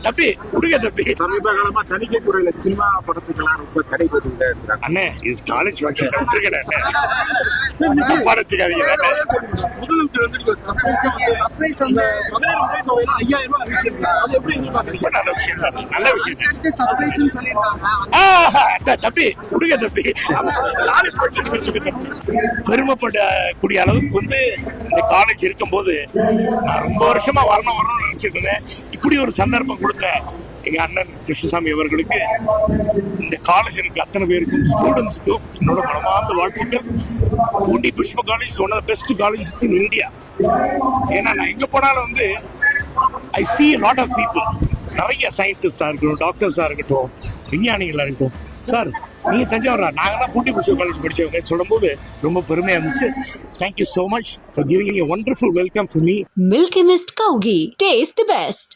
தம்பி விடுங்க தம்பி. சமீப காலமா தணிக்கை துறையில சினிமா படத்துக்கெல்லாம் ரொம்ப தடை போட்டுக்கிட்டே இருக்கிறாங்க. அண்ணே இது காலேஜ் ஃபங்க்ஷன் விட்டுருக்கேன் அண்ணே. தப்பா நினைச்சுக்காதீங்க அண்ணே. முதலமைச்சர் வந்து சர்ப்ரைஸ் அந்த மகளிர் உதவி தொகையில 5000 ரூபாய் அறிவிச்சிருக்காங்க. அது எப்படி எதிர்பார்க்கறீங்க? நல்ல விஷயம் தான், நல்ல விஷயம் தான். அடுத்து சர்ப்ரைஸ்னு சொல்லியிருக்காங்க. தம்பி விடுங்க தம்பி. காலேஜ் ஃபங்க்ஷன் விட்டுருங்க தம்பி. பெருமைப்படக்கூடிய அளவுக்கு வந்து இந்த காலேஜ் இருக்கும்போது நான் ரொம்ப வருஷமா வரணும்னு நினைச்சிட்டு இருந்தேன். இப்படி ஒரு சந்தர்ப்பம் கொடுத்த எங்க அண்ணன் கிருஷ்ணசாமி அவர்களுக்கு, இந்த காலேஜ் இருக்கு அத்தனை பேருக்கும், ஸ்டூடெண்ட்ஸுக்கும் என்னோட மனமார்ந்த வாழ்த்துக்கள். Poondi Pushpa college one of the best colleges in India. ஏன்னா நான் எங்க போனாலும் வந்து ஐ see a lot of people, நிறைய சயின்டிஸ்டாக இருக்கட்டும், டாக்டர்ஸாக இருக்கட்டும், விஞ்ஞானிகளாக இருக்கட்டும். சார் நீங்கள் தஞ்சாவூரா, நாங்கள்லாம் பூண்டி புஷ்ப காலேஜ் படித்தவங்க சொல்லும்போது ரொம்ப பெருமையாக இருந்துச்சு. Thank you so much for giving a wonderful welcome for me. Milky Mist Cow Ghee. Taste the best.